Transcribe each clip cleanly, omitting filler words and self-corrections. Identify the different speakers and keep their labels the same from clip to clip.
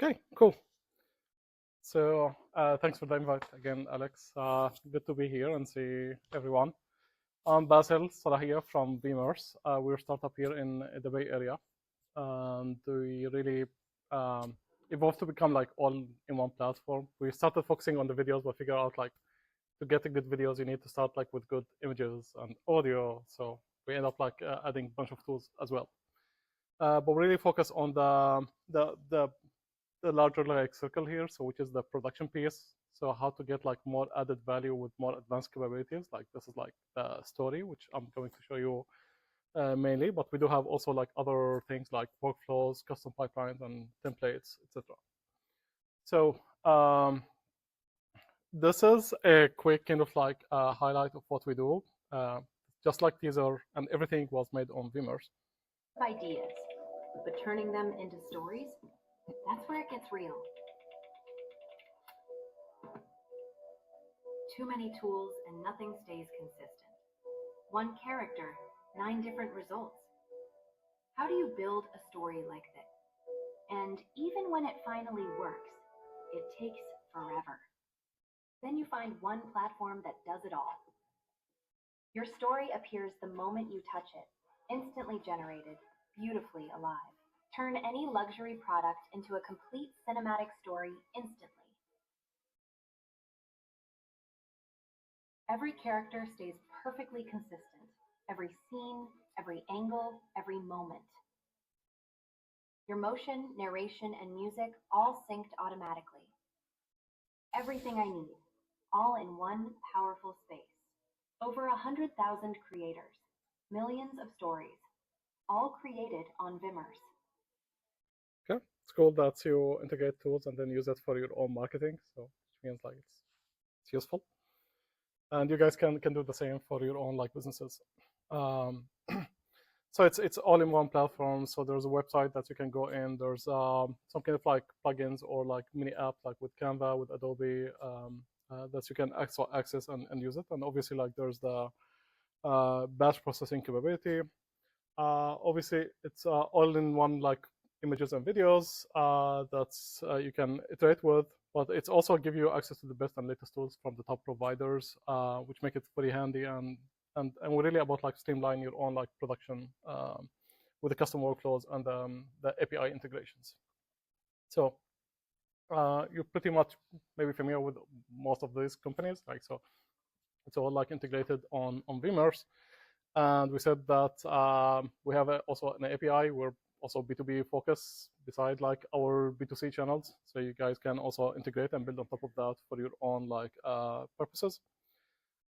Speaker 1: Okay, cool. So thanks for the invite again, Alex. Good to be here and see everyone. I'm Basil Salahia from Vimmerse. We're a startup here in the Bay Area, and we really evolved to become like all in one platform. We started focusing on the videos, but figure out like to get the good videos, you need to start like with good images and audio. So we end up like adding a bunch of tools as well. But we really focus on the larger like circle here, so which is the production piece. So how to get like more added value with more advanced capabilities. Like this is like the story, which I'm going to show you mainly, but we do have also like other things like workflows, custom pipelines, and templates, etc. So this is a quick kind of like highlight of what we do. Just like teaser, and everything was made on Vimmerse.
Speaker 2: Ideas, but turning them into stories, that's where it gets real. Too many tools and nothing stays consistent. One character, 9 different results. How do you build a story like this? And even when it finally works, it takes forever. Then you find one platform that does it all. Your story appears the moment you touch it, instantly generated, beautifully alive. Turn any luxury product into a complete cinematic story instantly. Every character stays perfectly consistent. Every scene, every angle, every moment. Your motion, narration, and music all synced automatically. Everything I need, all in one powerful space. Over 100,000 creators, millions of stories, all created on Vimmerse.
Speaker 1: Okay, it's cool that you integrate tools and then use it for your own marketing. So which means like it's useful, and you guys can do the same for your own like businesses. So it's all in one platform. So there's a website that you can go in. There's some kind of like plugins or like mini app like with Canva, with Adobe, that you can access and use it. And obviously like there's the batch processing capability. Obviously it's all in one like images and videos that's you can iterate with, but it's also give you access to the best and latest tools from the top providers, which make it very handy and we're really about like streamline your own like production with the custom workflows and the API integrations. So you're pretty much maybe familiar with most of these companies, like so it's all like integrated on Vimmerse. And we said that we have also an API. We're also B2B focused beside like our B2C channels. So you guys can also integrate and build on top of that for your own like purposes.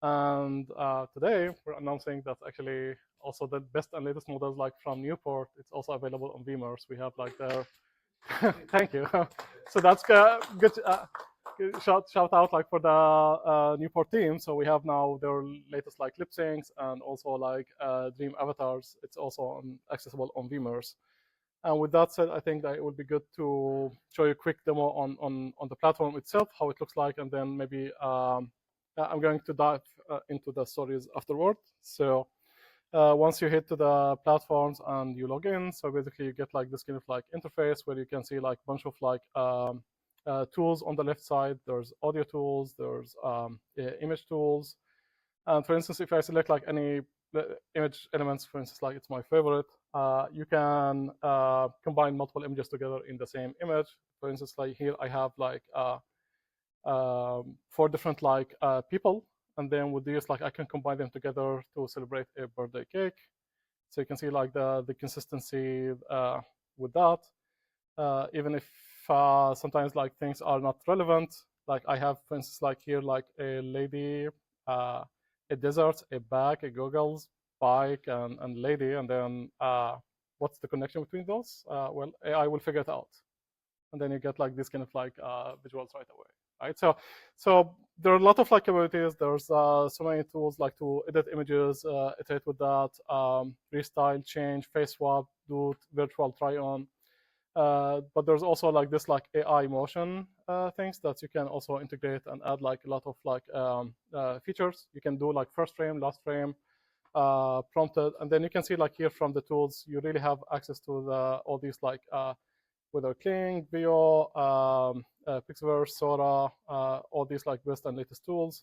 Speaker 1: And today we're announcing that actually also the best and latest models like from Newport, it's also available on Vimmerse. We have like their, thank you. So that's good. Shout out like for the Newport team. So we have now their latest like lip syncs and also like dream avatars. It's also accessible on Vimmerse. And with that said, I think that it would be good to show you a quick demo on the platform itself, how it looks like, and then maybe I'm going to dive into the stories afterward. So once you hit to the platforms and you log in, so basically you get like this kind of like interface where you can see like a bunch of like tools on the left side. There's audio tools, there's image tools. And for instance, if I select like any image elements, for instance, like it's my favorite, you can combine multiple images together in the same image. For instance, like here I have like 4 different like people, and then with these like I can combine them together to celebrate a birthday cake. So you can see like the consistency with that. Even if sometimes like things are not relevant, like I have, for instance, like here like a lady, a desert, a bag, a goggles, bike, and lady, and then what's the connection between those? Well, AI will figure it out, and then you get like this kind of like visuals right away. Right, so there are a lot of like capabilities. There's so many tools like to edit images, iterate with that, restyle, change, face swap, do virtual try-on. But there's also like this like AI motion things that you can also integrate and add like a lot of like features. You can do like first frame, last frame, prompted, and then you can see like here from the tools, you really have access to all these like whether King, Veo, Pixelverse, Sora, all these like best and latest tools.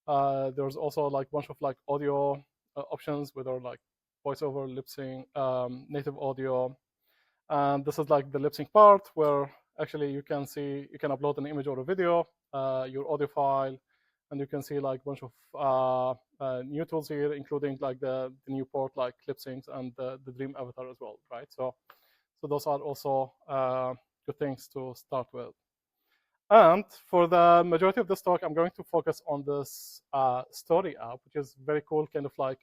Speaker 1: There's also like a bunch of like audio options, whether like voiceover, lip sync, native audio. And this is like the lip sync part where actually you can upload an image or a video, your audio file, and you can see like a bunch of new tools here, including like the Newport like lip syncs and the Dream Avatar as well, right? So those are also good things to start with. And for the majority of this talk, I'm going to focus on this story app, which is very cool, kind of like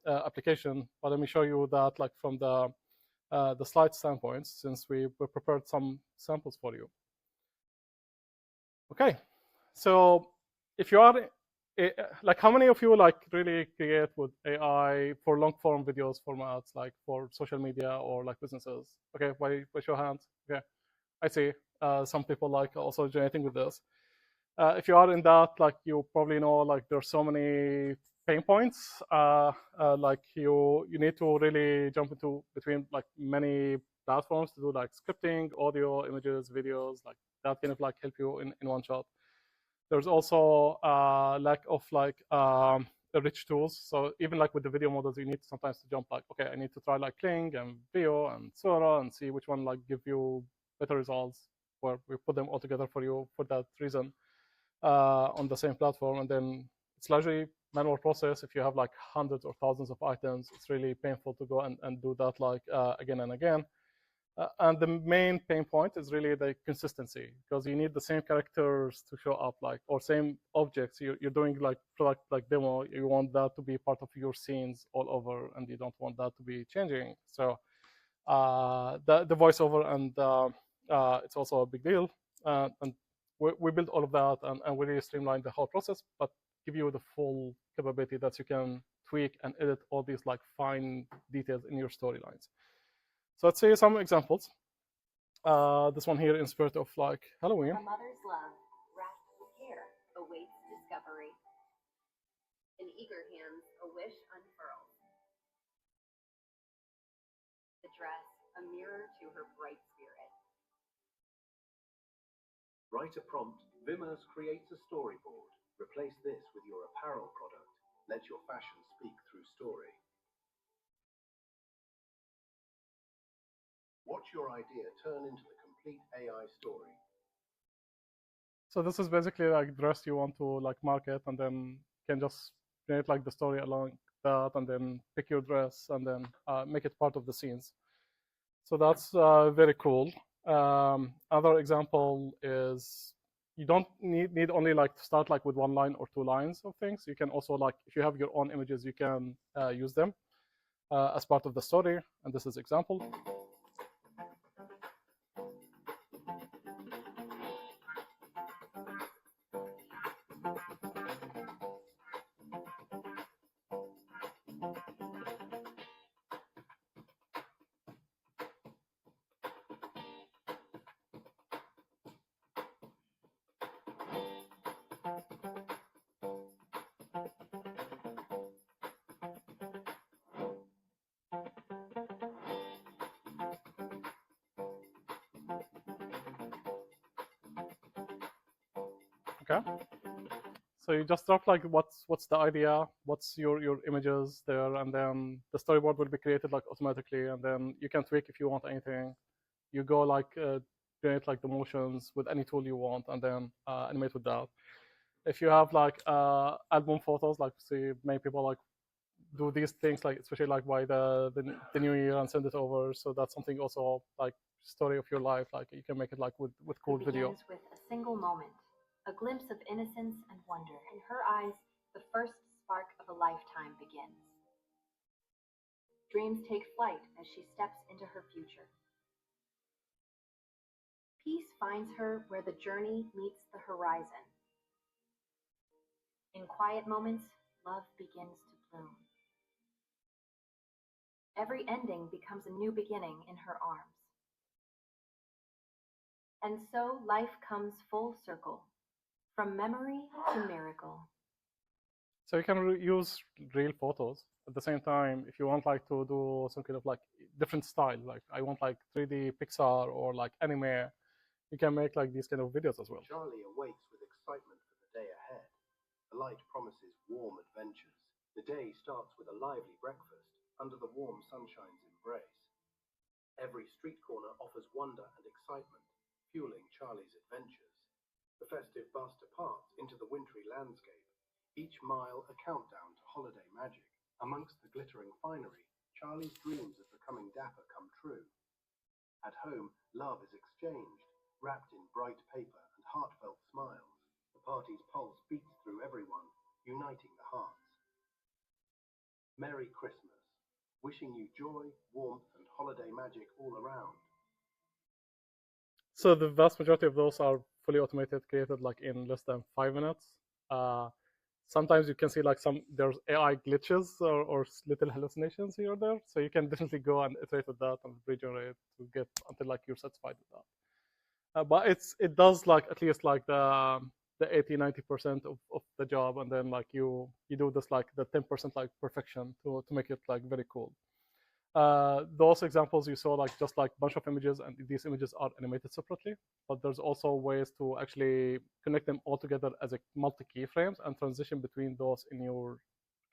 Speaker 1: application. But let me show you that like from the slide standpoint, since we prepared some samples for you. Okay, so if you are like, how many of you like really create with AI for long form videos formats, like for social media or like businesses? Okay, raise your hands. Okay, I see some people like also generating with this. If you are in that, like you probably know, like there's so many pain points. Like you need to really jump into between like many platforms to do like scripting, audio, images, videos, like that kind of like help you in one shot. There's also lack of like rich tools. So even like with the video models, you need sometimes to jump like, okay, I need to try like Kling and Veo and Sora and see which one like give you better results, where we put them all together for you for that reason on the same platform. And then it's largely manual process. If you have like hundreds or thousands of items, it's really painful to go and do that like again and again. And the main pain point is really the consistency, because you need the same characters to show up, like, or same objects. You're doing like product like demo. You want that to be part of your scenes all over, and you don't want that to be changing. So the voiceover and it's also a big deal. And we built all of that and we really streamlined the whole process, but give you the full capability that you can tweak and edit all these like fine details in your storylines. So let's see some examples. This one here in spirit of like Halloween.
Speaker 2: A mother's love, wrapped with care, awaits discovery. In eager hands, a wish unfurls. The dress, a mirror to her bright spirit.
Speaker 3: Write a prompt, Vimmerse creates a storyboard. Replace this with your apparel product. Let your fashion speak through story. Watch your idea turn into the complete AI story.
Speaker 1: So this is basically like dress you want to like market, and then you can just create like the story along that, and then pick your dress, and then make it part of the scenes. So that's very cool. Other example is you don't need only like to start like with one line or two lines of things. You can also like, if you have your own images, you can use them as part of the story. And this is example. Okay. So you just drop like what's the idea, what's your images there, and then the storyboard will be created like automatically, and then you can tweak if you want anything. You go like create like the motions with any tool you want, and then animate with that. If you have like album photos, like see many people like do these things, like especially like by the new year, and send it over. So that's something also like story of your life, like you can make it like with cool video.
Speaker 2: Begins with a single moment, a glimpse of innocence and wonder. In her eyes, the first spark of a lifetime begins. Dreams take flight as she steps into her future. Peace finds her where the journey meets the horizon. In quiet moments, love begins to bloom. Every ending becomes a new beginning in her arms. And so life comes full circle, from memory to miracle.
Speaker 1: So you can use real photos at the same time. If you want like to do some kind of like different style, like I want like 3D Pixar or like anime, you can make like these kind of videos as well.
Speaker 3: Charlie awaits with excitement for the day ahead. The light promises warm adventures. The day starts with a lively breakfast under the warm sunshine's embrace. Every street corner offers wonder and excitement, fueling Charlie's adventures. The festive bus departs into the wintry landscape, each mile a countdown to holiday magic. Amongst the glittering finery, Charlie's dreams of becoming dapper come true. At home, love is exchanged, wrapped in bright paper and heartfelt smiles. The party's pulse beats through everyone, uniting the hearts. Merry Christmas, wishing you joy, warmth, and holiday magic all around.
Speaker 1: So the vast majority of those are fully automated, created like in less than 5 minutes. Sometimes you can see like there's AI glitches or little hallucinations here or there. So you can definitely go and iterate with that and regenerate to get until like you're satisfied with that. But it does like at least like the 80-90% of the job, and then like you do this like the 10% like perfection to make it like very cool. Those examples you saw like just like bunch of images, and these images are animated separately, but there's also ways to actually connect them all together as a multi keyframes and transition between those in your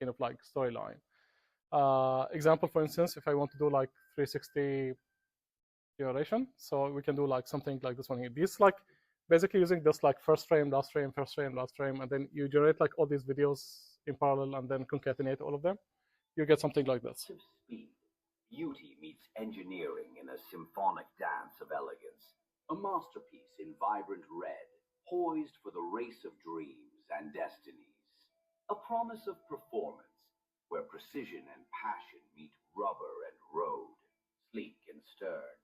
Speaker 1: kind of like storyline. Example, for instance, if I want to do like 360 generation, so we can do like something like this one here. These like basically using this like first frame, last frame, first frame, last frame, and then you generate like all these videos in parallel and then concatenate all of them. You get something like this.
Speaker 4: Speed. Beauty meets engineering in a symphonic dance of elegance. A masterpiece in vibrant red, poised for the race of dreams and destinies. A promise of performance, where precision and passion meet rubber and road. Sleek and stern,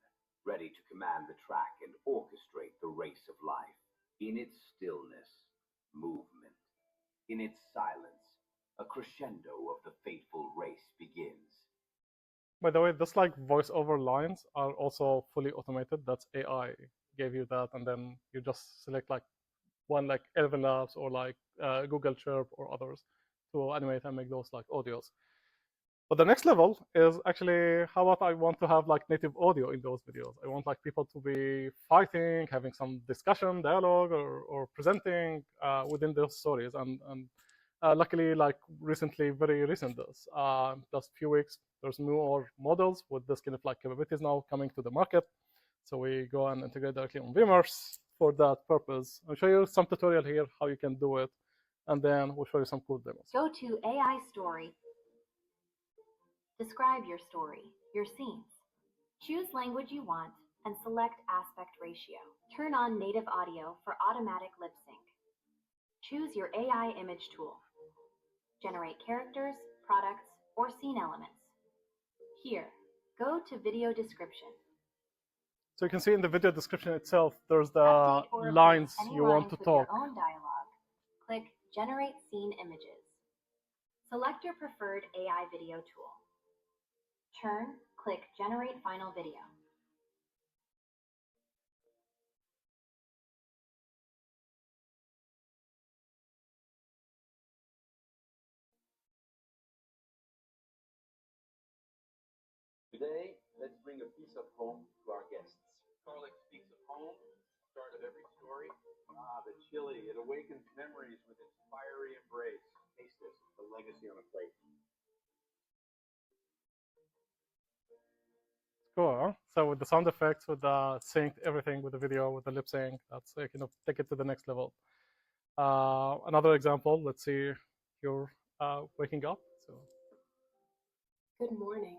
Speaker 4: ready to command the track and orchestrate the race of life. In its stillness, movement. In its silence, a crescendo of the fateful race begins.
Speaker 1: By the way, this like voiceover lines are also fully automated. That's AI gave you that, and then you just select like one like Eleven Labs or like Google Chirp or others to animate and make those like audios. But the next level is actually how about I want to have like native audio in those videos. I want like people to be fighting, having some discussion, dialogue, or presenting within those stories. And luckily, like recently, very recent this, just few weeks, there's more models with this kind of like capabilities now coming to the market. So we go and integrate directly on Vimmerse for that purpose. I'll show you some tutorial here how you can do it, and then we'll show you some cool demos.
Speaker 2: Go to AI Story. Describe your story, your scenes. Choose language you want and select aspect ratio. Turn on native audio for automatic lip sync. Choose your AI image tool. Generate characters, products, or scene elements. Here, go to video description.
Speaker 1: So you can see in the video description itself, there's the lines you want to talk.
Speaker 2: Your own dialogue. Click Generate Scene Images. Select your preferred AI video tool. Turn, click Generate Final Video.
Speaker 5: Today, let's bring a piece of home to our guests. Garlic speaks of home, start of every story. Ah, the chili, it awakens memories with its fiery embrace. Taste this, the legacy on a plate.
Speaker 1: Cool, huh? So with the sound effects, with the synced everything with the video, with the lip sync, that's take it to the next level. Another example, let's see, you're waking up. So
Speaker 6: Good morning.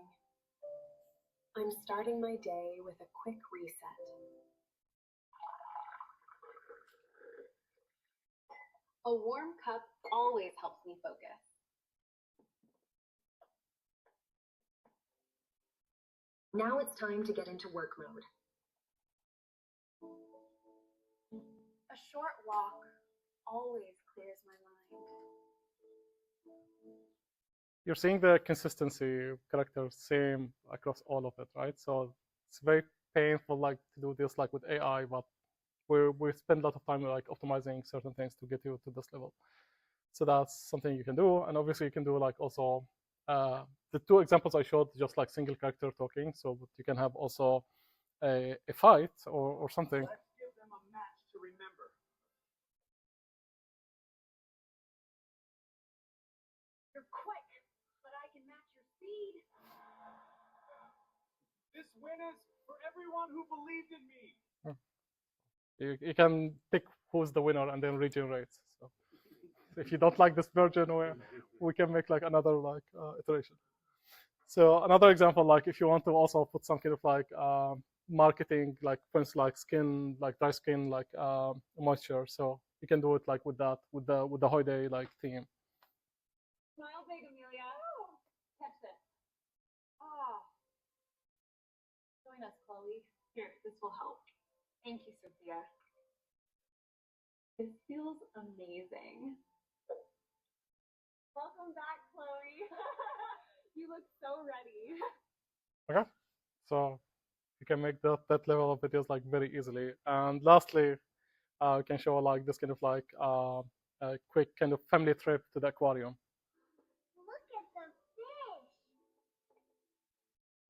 Speaker 6: I'm starting my day with a quick reset. A warm cup always helps me focus. Now it's time to get into work mode. A short walk always clears my mind.
Speaker 1: you're seeing the consistency characters same across all of it, right? So it's very painful like to do this like with AI, but we spend a lot of time like optimizing certain things to get you to this level. So that's something you can do. And obviously you can do like also the two examples I showed, just like single character talking. So you can have also a fight or something.
Speaker 5: Let's give them a match to remember.
Speaker 2: You're quick, but I can match your speed.
Speaker 5: This win is for everyone who believed in me.
Speaker 1: You can pick who's the winner and then regenerate. So if you don't like this version, we can make like another like iteration. So another example, like if you want to also put some kind of like marketing, like for instance, like skin, like dry skin, like moisture. So you can do it like with that, with the holiday like theme.
Speaker 2: Smile big, Amelia. Catch this. Oh. Join us, Chloe. Here, this will help. Thank you, Sophia. This feels amazing. Welcome back, Chloe. You look so ready.
Speaker 1: Okay, so you can make that level of videos like very easily. And lastly, we can show like this kind of like a quick kind of family trip to the aquarium.
Speaker 7: Look at the fish.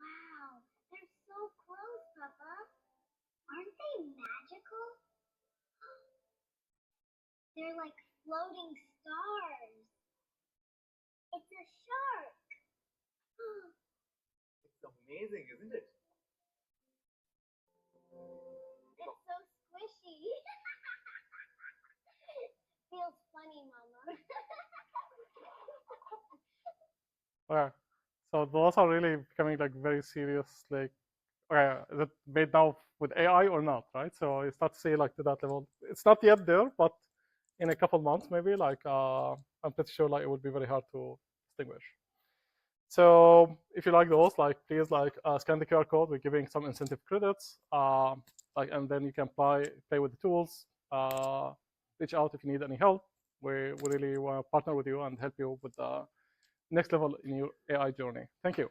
Speaker 7: Wow, they're so close, Papa. Aren't they magical? They're like floating stars. It's a shark.
Speaker 5: It's amazing, isn't it?
Speaker 7: It's so squishy. Feels funny, Mama.
Speaker 1: Okay, so those are really becoming like very serious. Like, okay, is it made now with AI or not? Right. So you start to see like to that level. It's not yet there, but in a couple months maybe. Like I'm pretty sure like it would be very hard to distinguish. So if you like those, like please like scan the QR code. We're giving some incentive credits. Like and then you can pay with the tools. Reach out if you need any help. We really want to partner with you and help you with the next level in your AI journey. Thank you.